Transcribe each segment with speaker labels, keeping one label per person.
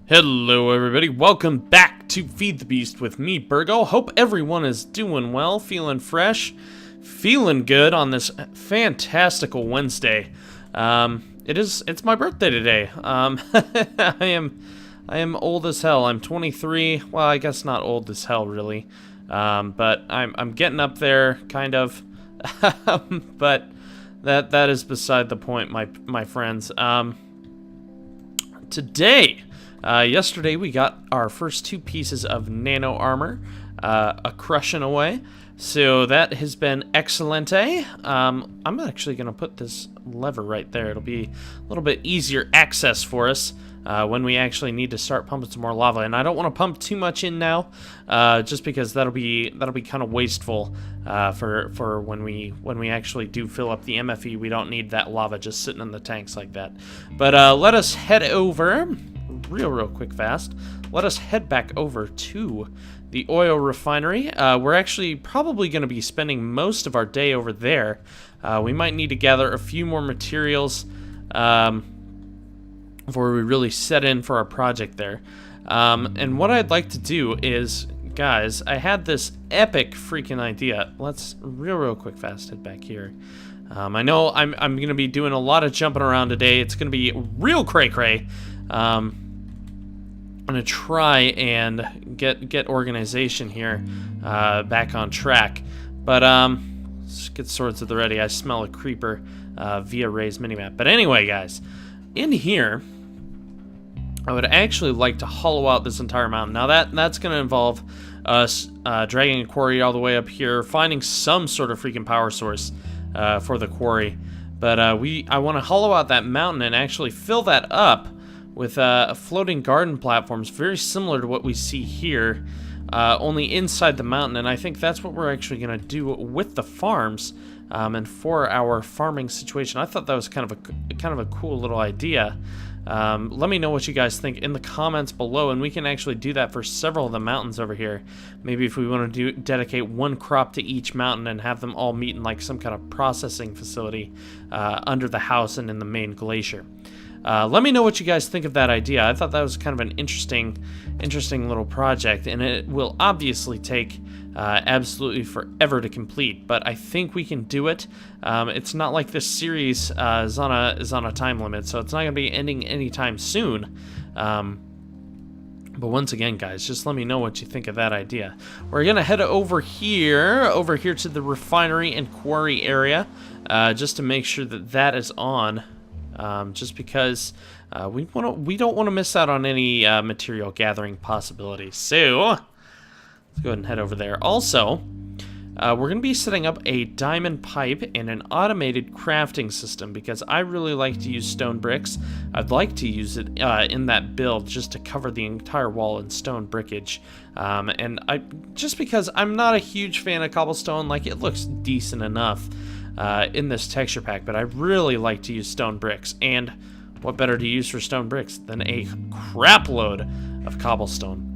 Speaker 1: Hello everybody, welcome back to Feed the Beast with me, Baergo. Hope everyone is doing well, feeling fresh, feeling good on this fantastical Wednesday. It's my birthday today. I am old as hell. I'm 23. Well, I guess not old as hell really. But I'm getting up there, kind of. But that is beside the point, my friends. Today, yesterday we got our first two pieces of nano armor, a crushing away. So that has been excellente. I'm actually going to put this lever right there. It'll be a little bit easier access for us when we actually need to start pumping some more lava. And I don't want to pump too much in now, just because that'll be kind of wasteful for when we actually do fill up the MFE. We don't need that lava just sitting in the tanks like that. But let us head over real quick fast. Let us head back over to the oil refinery. We're actually probably going to be spending most of our day over there. We might need to gather a few more materials before we really set in for our project there. And what I'd like to do is, guys, I had this epic freaking idea. Let's real quick fast head back here. I know I'm going to be doing a lot of jumping around today. It's going to be real cray-cray. I'm going to try and get organization here back on track. But let's get swords at the ready. I smell a creeper via Ray's minimap. But anyway, guys, in here, I would actually like to hollow out this entire mountain. Now that's going to involve us dragging a quarry all the way up here, finding some sort of freaking power source for the quarry. But I want to hollow out that mountain and actually fill that up with floating garden platforms, very similar to what we see here, only inside the mountain. And I think that's what we're actually going to do with the farms and for our farming situation. I thought that was kind of a cool little idea. Let me know what you guys think in the comments below, and we can actually do that for several of the mountains over here. Maybe if we want to dedicate one crop to each mountain and have them all meet in like some kind of processing facility under the house and in the main glacier. Let me know what you guys think of that idea. I thought that was kind of an interesting little project, and it will obviously take absolutely forever to complete, but I think we can do it. It's not like this series is on a time limit, so it's not going to be ending anytime soon. But once again, guys, just let me know what you think of that idea. We're going to head over here to the refinery and quarry area, just to make sure that is on. Just because we don't want to miss out on any material gathering possibilities. So let's go ahead and head over there. Also, we're going to be setting up a diamond pipe and an automated crafting system because I really like to use stone bricks. I'd like to use it in that build just to cover the entire wall in stone brickage. And just because I'm not a huge fan of cobblestone, like it looks decent enough in this texture pack, but I really like to use stone bricks. And what better to use for stone bricks than a crap load of cobblestone?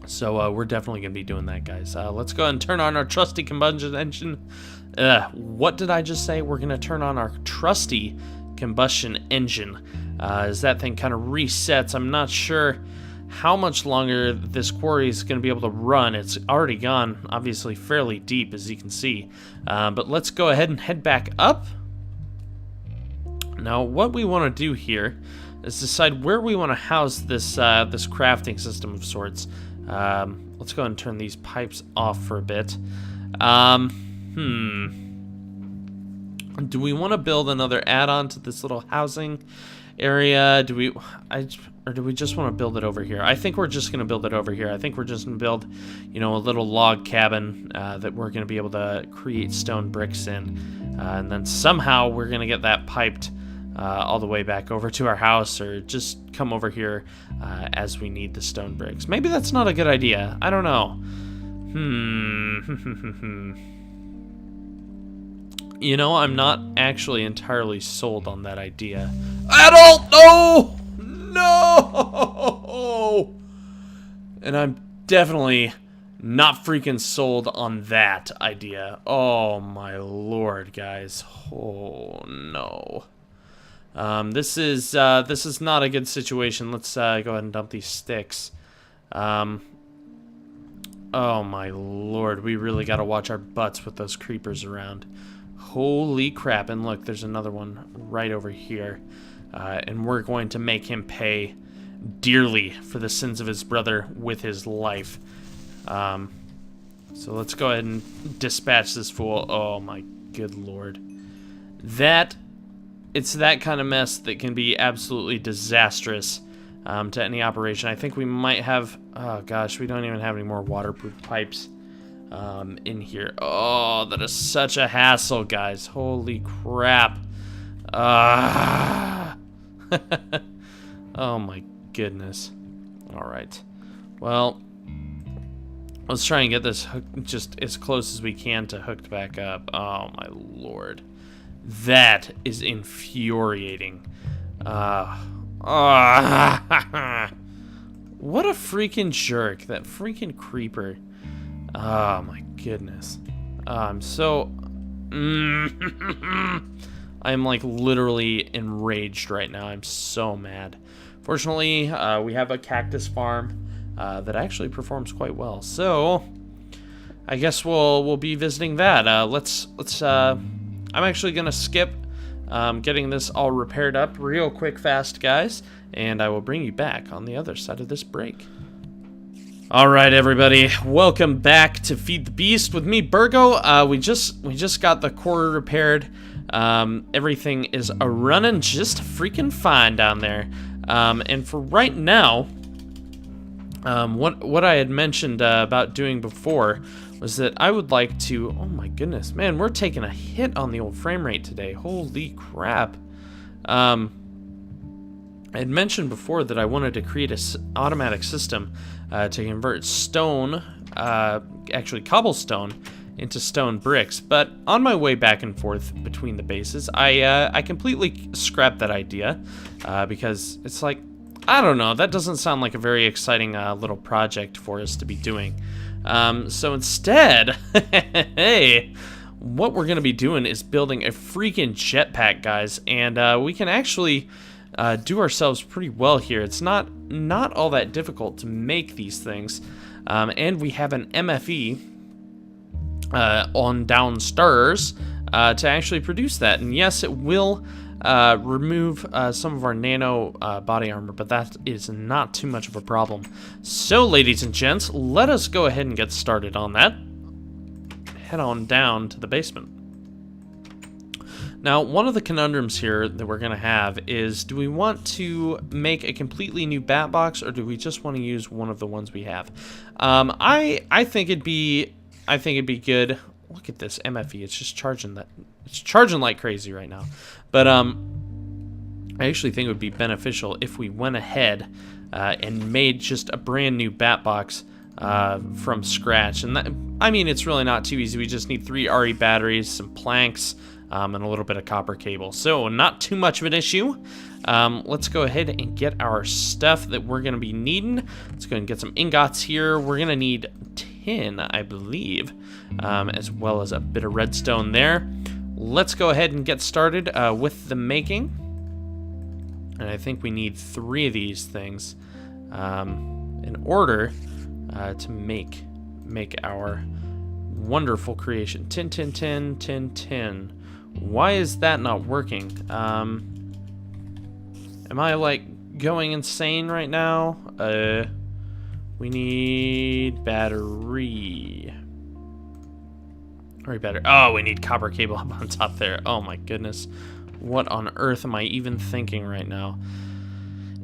Speaker 1: So we're definitely going to be doing that, guys. Let's go ahead and turn on our trusty combustion engine. What did I just say? We're going to turn on our trusty combustion engine. As that thing kind of resets, I'm not sure how much longer this quarry is going to be able to run. It's already gone, obviously, fairly deep, as you can see. But let's go ahead and head back up. Now, what we want to do here is decide where we want to house this this crafting system of sorts. Let's go ahead and turn these pipes off for a bit. Do we want to build another add-on to this little housing area? Or do we just want to build it over here? I think we're just going to build it over here. I think we're just going to build, you know, a little log cabin that we're going to be able to create stone bricks in. And then somehow we're going to get that piped all the way back over to our house, or just come over here as we need the stone bricks. Maybe that's not a good idea. I don't know. You know, I'm not actually entirely sold on that idea. Adult! No! No! And I'm definitely not freaking sold on that idea. Oh my lord, guys. Oh no. This is not a good situation. Let's go ahead and dump these sticks. Oh my lord, we really got to watch our butts with those creepers around. Holy crap, and look, there's another one right over here. And we're going to make him pay dearly for the sins of his brother with his life. So let's go ahead and dispatch this fool. Oh my good lord. It's that kind of mess that can be absolutely disastrous to any operation. I think we might have... Oh gosh, we don't even have any more waterproof pipes in here. Oh, that is such a hassle, guys. Holy crap. Oh my goodness. Alright. Well, let's try and get this hooked just as close as we can to hooked back up. Oh my lord. That is infuriating. What a freaking jerk. That freaking creeper. Oh my goodness. I'm so... I'm like literally enraged right now. I'm so mad. Fortunately, we have a cactus farm that actually performs quite well. So, I guess we'll be visiting that. I'm actually gonna skip getting this all repaired up real quick fast, guys, and I will bring you back on the other side of this break. Alright everybody, welcome back to Feed the Beast with me, Baergo. We just got the core repaired. Everything is running just freaking fine down there. And for right now, what I had mentioned about doing before was that I would like to... Oh my goodness, man, we're taking a hit on the old frame rate today. Holy crap. I had mentioned before that I wanted to create an automatic system to convert stone, actually cobblestone, into stone bricks. But on my way back and forth between the bases, I completely scrapped that idea because it's like, I don't know, that doesn't sound like a very exciting little project for us to be doing. So instead, hey, what we're gonna be doing is building a freaking jetpack, guys, and we can actually do ourselves pretty well here. It's not all that difficult to make these things, and we have an MFE on downstairs to actually produce that. And yes, it will remove some of our nano body armor, but that is not too much of a problem. So, ladies and gents, let us go ahead and get started on that. Head on down to the basement. Now, one of the conundrums here that we're going to have is, do we want to make a completely new bat box, or do we just want to use one of the ones we have? I think it'd be good. Look at this MFE. It's just charging that. It's charging like crazy right now. But I actually think it would be beneficial if we went ahead and made just a brand new bat box from scratch. And that, I mean, it's really not too easy. We just need 3 RE batteries, some planks, and a little bit of copper cable. So not too much of an issue. Let's go ahead and get our stuff that we're going to be needing. Let's go ahead and get some ingots here. We're going to need tin, I believe, as well as a bit of redstone there. Let's go ahead and get started with the making. And I think we need 3 of these things in order to make our wonderful creation. Tin, tin, tin, tin, tin. Why is that not working? Am I like going insane right now? We need battery. Oh, we need copper cable up on top there. Oh my goodness. What on earth am I even thinking right now?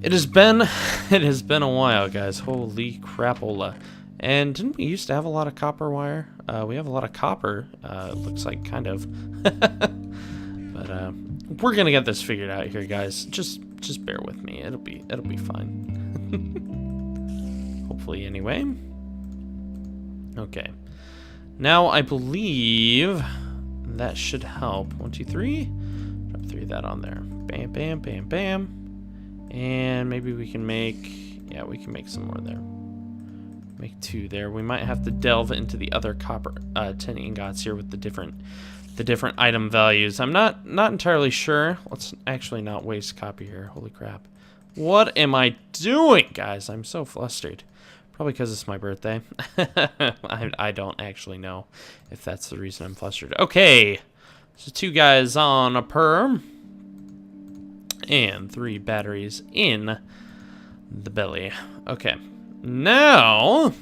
Speaker 1: It has been a while, guys. Holy crapola. And didn't we used to have a lot of copper wire? We have a lot of copper. It looks like, kind of. But we're gonna get this figured out here, guys. Just bear with me. It'll be fine. Hopefully, anyway. Okay. Now I believe that should help. 1, 2, 3. Drop 3 of that on there. Bam, bam, bam, bam. And maybe we can make... Yeah, we can make some more there. Make 2 there. We might have to delve into the other copper tin ingots here with the different item values. I'm not entirely sure. Let's actually not waste copper here. Holy crap. What am I doing, guys? I'm so flustered. Probably because it's my birthday. I don't actually know if that's the reason I'm flustered. Okay. So 2 guys on a perm. And 3 batteries in the belly. Okay. Now,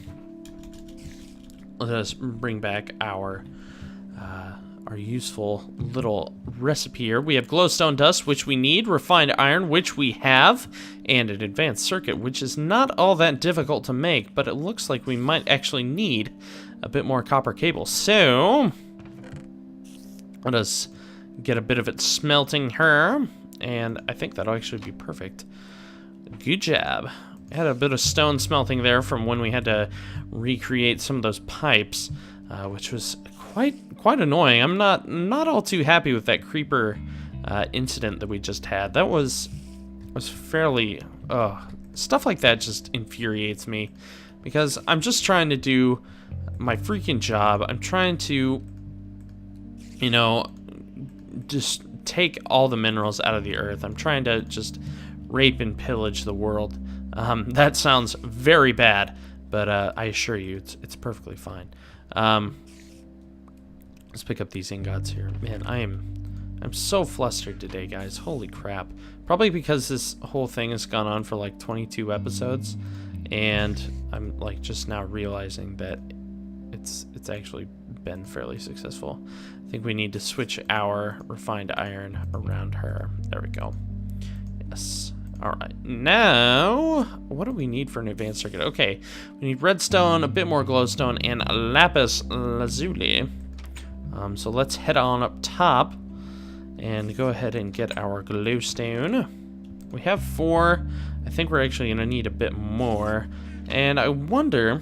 Speaker 1: let us bring back our useful little recipe here. We have glowstone dust, which we need, refined iron, which we have, and an advanced circuit, which is not all that difficult to make, but it looks like we might actually need a bit more copper cable. So, let us get a bit of it smelting here, and I think that'll actually be perfect. Good job. Had a bit of stone smelting there from when we had to recreate some of those pipes, which was quite annoying. I'm not all too happy with that creeper incident that we just had. That was fairly stuff like that just infuriates me, because I'm just trying to do my freaking job. I'm trying to, you know, just take all the minerals out of the earth. I'm trying to just rape and pillage the world. That sounds very bad, but I assure you it's perfectly fine. Let's pick up these ingots here. Man, I'm so flustered today, guys. Holy crap. Probably because this whole thing has gone on for like 22 episodes, and I'm like just now realizing that it's actually been fairly successful. I think we need to switch our refined iron around her. There we go. Yes. All right. Now, what do we need for an advanced circuit? Okay, we need redstone, a bit more glowstone, and lapis lazuli. So let's head on up top and go ahead and get our glowstone. We have 4. I think we're actually going to need a bit more. And I wonder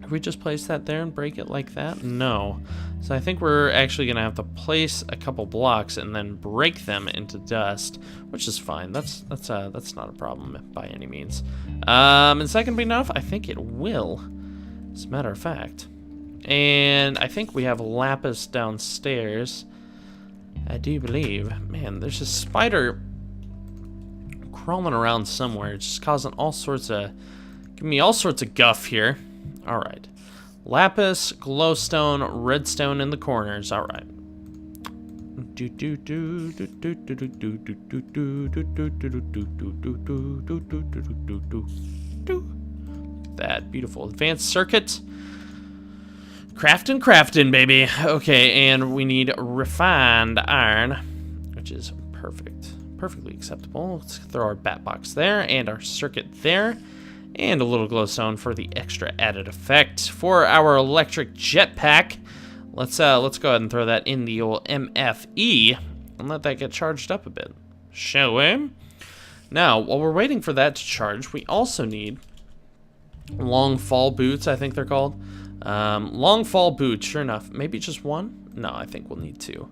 Speaker 1: if we just place that there and break it like that? No. So I think we're actually going to have to place a couple blocks and then break them into dust, which is fine. That's not a problem by any means. Is that going to be enough? I think it will, as a matter of fact. And I think we have lapis downstairs. I do believe. Man, there's a spider crawling around somewhere, just causing all sorts of, giving me all sorts of guff here. All right, lapis, glowstone, redstone in the corners. All right. That beautiful advanced circuit. Crafting, baby. Okay, and we need refined iron, which is perfect. Perfectly acceptable. Let's throw our bat box there and our circuit there. And a little glowstone for the extra added effect. For our electric jetpack, let's go ahead and throw that in the old MFE and let that get charged up a bit. Shall we? Now, while we're waiting for that to charge, we also need long fall boots, I think they're called. Long fall boots, sure enough. Maybe just 1? No, I think we'll need 2.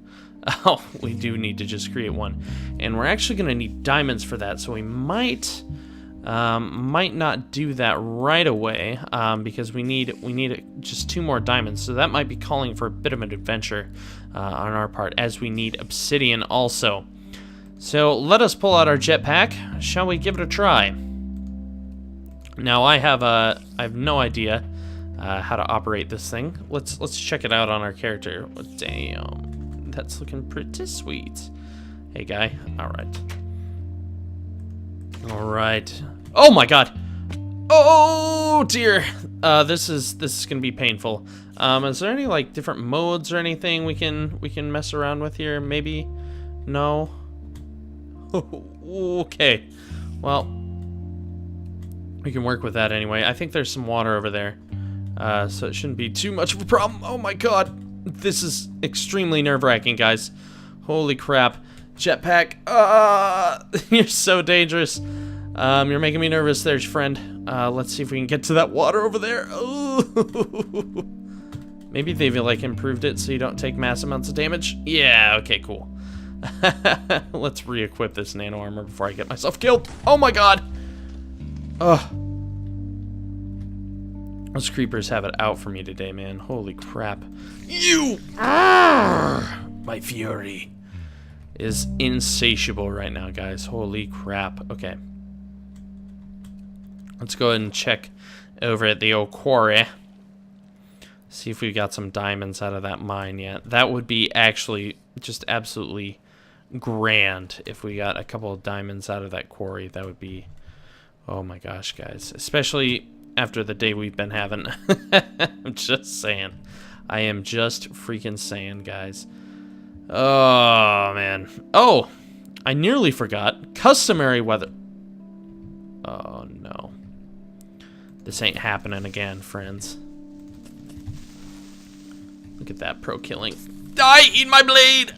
Speaker 1: Oh, we do need to just create 1. And we're actually going to need diamonds for that, so we might not do that right away, because we need just 2 more diamonds. So that might be calling for a bit of an adventure on our part, as we need obsidian also. So let us pull out our jetpack. Shall we give it a try? Now I have no idea how to operate this thing. Let's check it out on our character. Damn, that's looking pretty sweet. Hey guy. All right. Oh my god. Oh dear. This is gonna be painful. Is there any like different modes or anything we can mess around with here? Maybe. No. Okay. Well, we can work with that anyway. I think there's some water over there, so it shouldn't be too much of a problem. Oh my god. This is extremely nerve-wracking, guys. Holy crap. Jetpack. You're so dangerous. You're making me nervous there, friend. Let's see if we can get to that water over there. Maybe they've like improved it so you don't take mass amounts of damage. Yeah, okay, cool. Let's re-equip this nano armor before I get myself killed. Oh my god. Ugh. Those creepers have it out for me today, man. Holy crap. You! My fury is insatiable right now, guys. Holy crap. Okay. Let's go ahead and check over at the old quarry. See if we got some diamonds out of that mine yet. That would be actually just absolutely grand if we got a couple of diamonds out of that quarry. That would be... Oh my gosh, guys. Especially after the day we've been having. I'm just saying. I am just freaking saying, guys. Oh, man. Oh! I nearly forgot. Customary weather... Oh, no. This ain't happening again, friends. Look at that pro killing. Die! Eat my blade!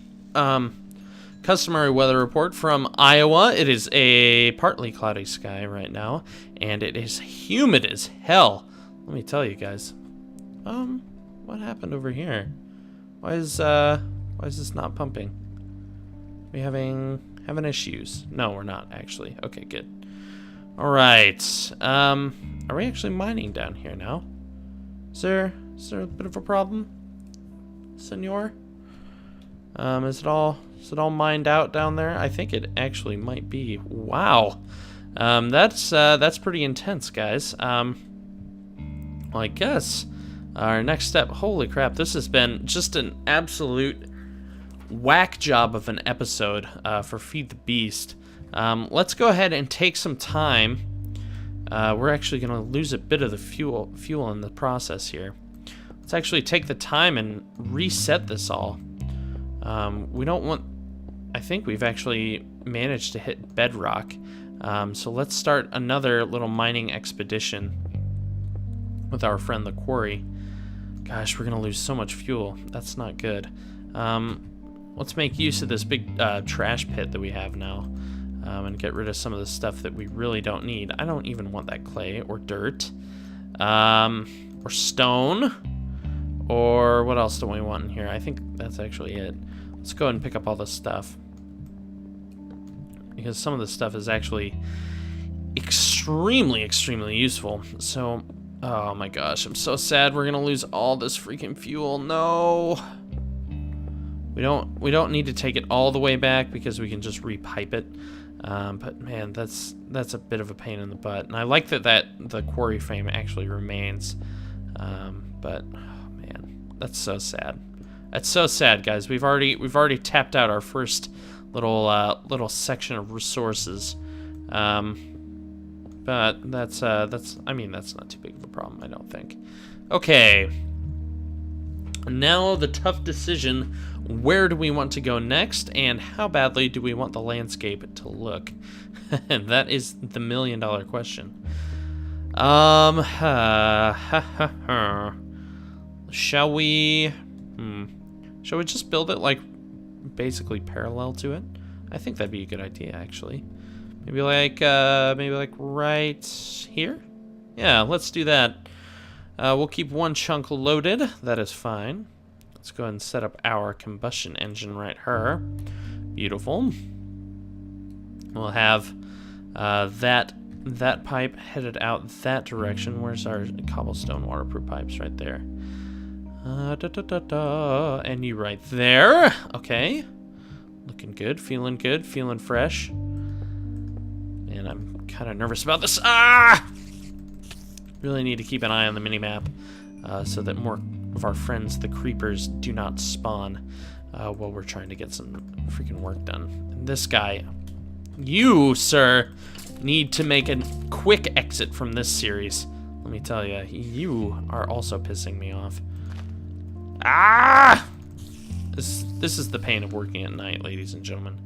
Speaker 1: Customary weather report from Iowa. It is a partly cloudy sky right now, and it is humid as hell. Let me tell you guys. What happened over here? Why is this not pumping? We having issues? No, we're not actually. Okay, good. All right. Are we actually mining down here now? Is there a bit of a problem, senor? Is it all mined out down there? I think it actually might be. Wow. That's pretty intense, guys. Well, I guess our next step. Holy crap! This has been just an absolute whack job of an episode for Feed the Beast. Let's go ahead and take some time. We're actually going to lose a bit of the fuel in the process here. Let's actually take the time and reset this all. We don't want... I think we've actually managed to hit bedrock. So let's start another little mining expedition with our friend the quarry. Gosh, we're going to lose so much fuel. That's not good. Let's make use of this big trash pit that we have now. And get rid of some of the stuff that we really don't need. I don't even want that clay or dirt. Or stone. Or what else do we want in here? I think that's actually it. Let's go ahead and pick up all this stuff. Because some of this stuff is actually extremely, extremely useful. So, oh my gosh, I'm so sad we're gonna lose all this freaking fuel. No. We don't need to take it all the way back because we can just repipe it. But man, that's a bit of a pain in the butt. And I like that the quarry frame actually remains. But oh man, that's so sad. That's so sad, guys. We've already tapped out our first little section of resources. But that's I mean, that's not too big of a problem, I don't think. Okay. Now the tough decision, where do we want to go next, and how badly do we want the landscape to look? And that is the million-dollar question. Shall we just build it like basically parallel to it? I think that'd be a good idea, actually. Maybe like right here? Yeah, let's do that. We'll keep one chunk loaded. That is fine. Let's go ahead and set up our combustion engine right here. Beautiful. We'll have that pipe headed out that direction. Where's our cobblestone waterproof pipes? Right there. And you right there. Okay. Looking good, feeling fresh. And I'm kind of nervous about this. Really need to keep an eye on the minimap so that more of our friends, the creepers, do not spawn while we're trying to get some freaking work done. And this guy, you, sir, need to make a quick exit from this series. Let me tell you, you are also pissing me off. This is the pain of working at night, ladies and gentlemen,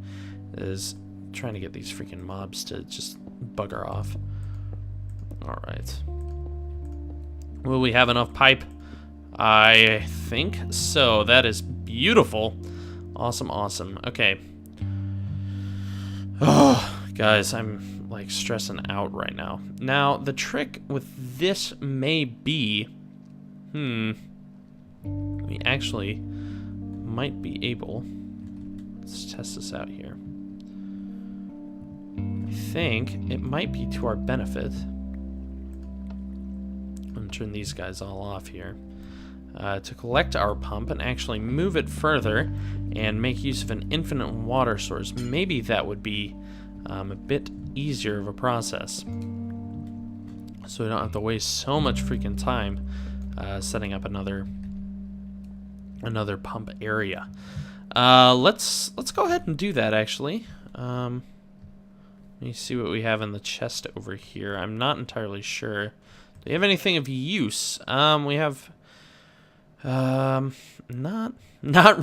Speaker 1: is trying to get these freaking mobs to just bugger off. All right. Will we have enough pipe? I think so. That is beautiful. Awesome, awesome. Okay. Oh, guys, I'm like stressing out right now. Now, the trick with this may be, we actually might be able, let's test this out here. I think it might be to our benefit in turn these guys all off here. To collect our pump and actually move it further and make use of an infinite water source. Maybe that would be a bit easier of a process. So we don't have to waste so much freaking time setting up another pump area. Let's go ahead and do that actually. Let me see what we have in the chest over here. I'm not entirely sure. Do we have anything of use? We have not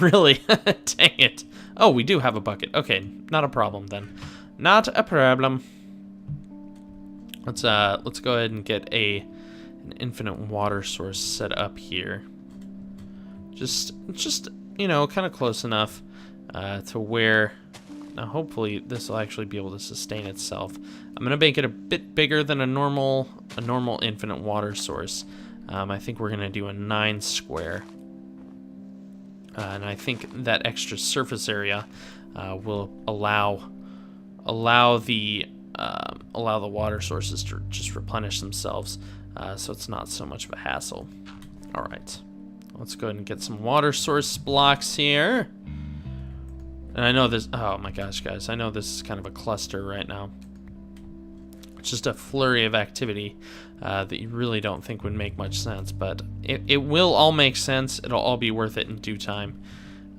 Speaker 1: really. Dang it. Oh, we do have a bucket. Okay, not a problem then. Not a problem. Let's go ahead and get an infinite water source set up here. Just you know, kind of close enough to where now hopefully this will actually be able to sustain itself. I'm gonna make it a bit bigger than a normal infinite water source. I think we're gonna do a 9 square, and I think that extra surface area will allow the water sources to just replenish themselves, so it's not so much of a hassle. All right, let's go ahead and get some water source blocks here. And I know this, oh my gosh, guys, I know this is kind of a cluster right now. It's just a flurry of activity that you really don't think would make much sense, but it will all make sense. It'll all be worth it in due time.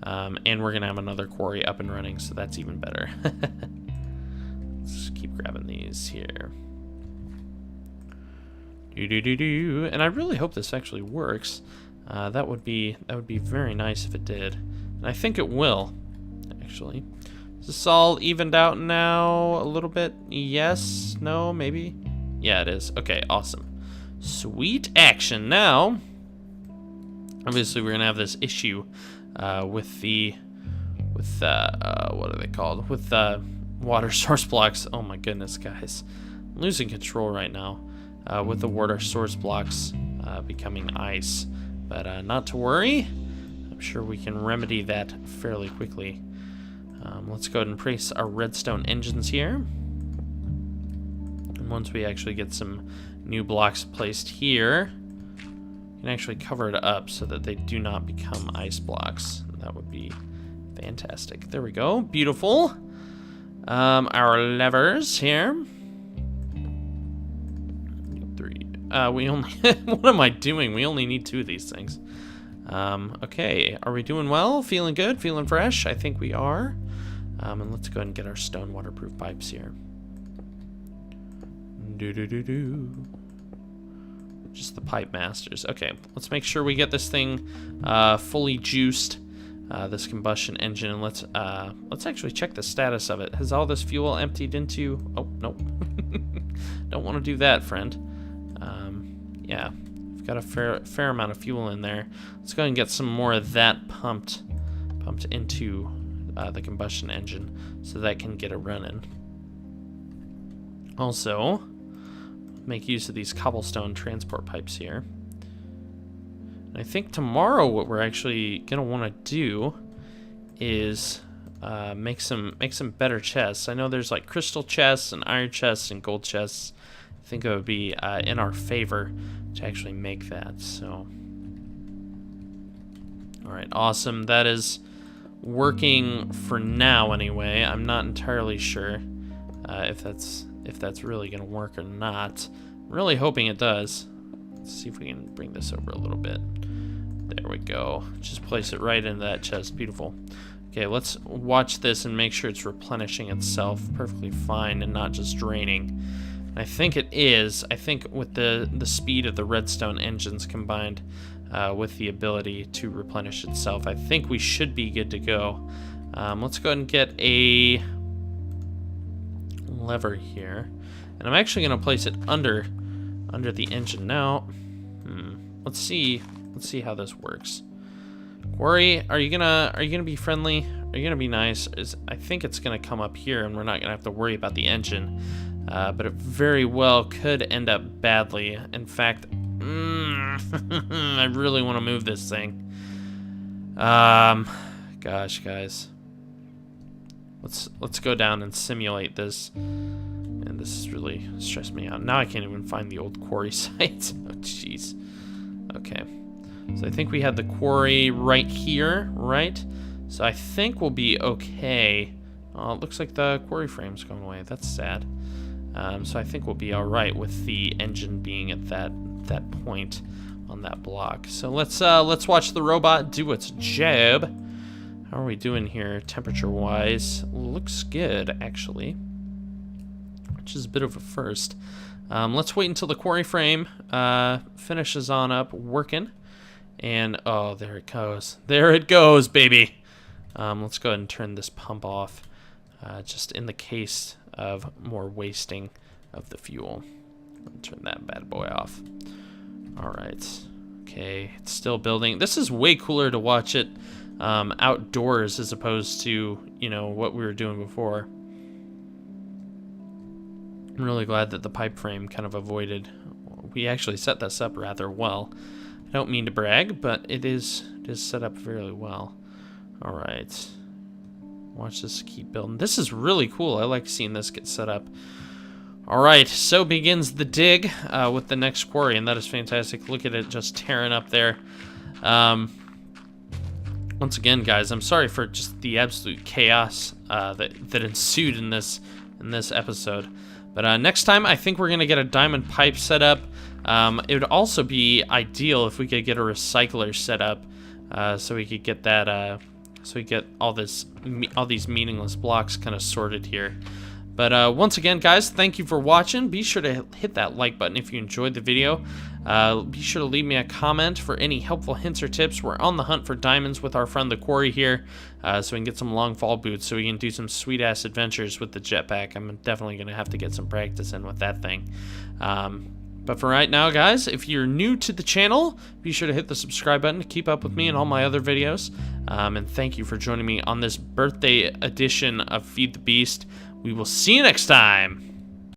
Speaker 1: And we're gonna have another quarry up and running, so that's even better. Let's keep grabbing these here. And I really hope this actually works. That would be very nice if it did. And I think it will, actually. Is this all evened out now a little bit? Yes, no, maybe? Yeah, it is. Okay, awesome. Sweet action. Now, obviously we're gonna have this issue with what are they called? With water source blocks. Oh my goodness, guys. I'm losing control right now with the water source blocks becoming ice. But not to worry. I'm sure we can remedy that fairly quickly. Let's go ahead and place our redstone engines here. And once we actually get some new blocks placed here, we can actually cover it up so that they do not become ice blocks. That would be fantastic. There we go. Beautiful. Our levers here. 3. We only... What am I doing? We only need 2 of these things. Okay. Are we doing well? Feeling good? Feeling fresh? I think we are. And let's go ahead and get our stone waterproof pipes here. Just the pipe masters. Okay, let's make sure we get this thing fully juiced, this combustion engine, and let's actually check the status of it. Has all this fuel emptied into... Oh, nope. Don't want to do that, friend. Yeah, we've got a fair amount of fuel in there. Let's go ahead and get some more of that pumped into the combustion engine so that can get it running. Also, make use of these cobblestone transport pipes here. And I think tomorrow what we're actually gonna want to do is make some better chests. I know there's like crystal chests and iron chests and gold chests. I think it would be in our favor to actually make that. So, all right, awesome. That is working for now anyway. I'm not entirely sure if that's really gonna work or not. I'm really hoping it does. Let's see if we can bring this over a little bit. There we go. Just place it right into that chest. Beautiful. Okay, let's watch this and make sure it's replenishing itself perfectly fine and not just draining. And I think it is. I think with the speed of the redstone engines combined with the ability to replenish itself, I think we should be good to go. Let's go ahead and get a lever here, and I'm actually going to place it under the engine now. Let's see how this works. Quarry, are you gonna be friendly? Are you gonna be nice? I think it's gonna come up here, and we're not gonna have to worry about the engine. But it very well could end up badly. In fact, I really want to move this thing. Gosh, guys. Let's go down and simulate this and Man, this is really stressed me out. Now I can't even find the old quarry site. Oh, jeez. Okay. So I think we had the quarry right here, right? So I think we'll be okay. Oh, it looks like the quarry frame's going away. That's sad. So I think we'll be all right with the engine being at that point on that block. So let's watch the robot do its job. How are we doing here, temperature-wise? Looks good, actually, which is a bit of a first. Let's wait until the quarry frame finishes on up working. And, oh, there it goes. There it goes, baby. Let's go ahead and turn this pump off, just in the case of more wasting of the fuel. Turn that bad boy off. All right. Okay, it's still building. This is way cooler to watch it outdoors as opposed to, you know, what we were doing before. I'm really glad that the pipe frame kind of avoided. We actually set this up rather well. I don't mean to brag, but it is set up fairly well. All right. Watch this keep building. This is really cool. I like seeing this get set up. All right, so begins the dig with the next quarry, and that is fantastic. Look at it just tearing up there. Once again, guys, I'm sorry for just the absolute chaos that ensued in this episode. But next time, I think we're gonna get a diamond pipe set up. It would also be ideal if we could get a recycler set up, so we could get that. So we get all these meaningless blocks kind of sorted here. But once again, guys, thank you for watching. Be sure to hit that like button if you enjoyed the video. Be sure to leave me a comment for any helpful hints or tips. We're on the hunt for diamonds with our friend the Quarry here, so we can get some long fall boots so we can do some sweet-ass adventures with the jetpack. I'm definitely going to have to get some practice in with that thing. But for right now, guys, if you're new to the channel, be sure to hit the subscribe button to keep up with me and all my other videos. And thank you for joining me on this birthday edition of Feed the Beast. We will see you next time.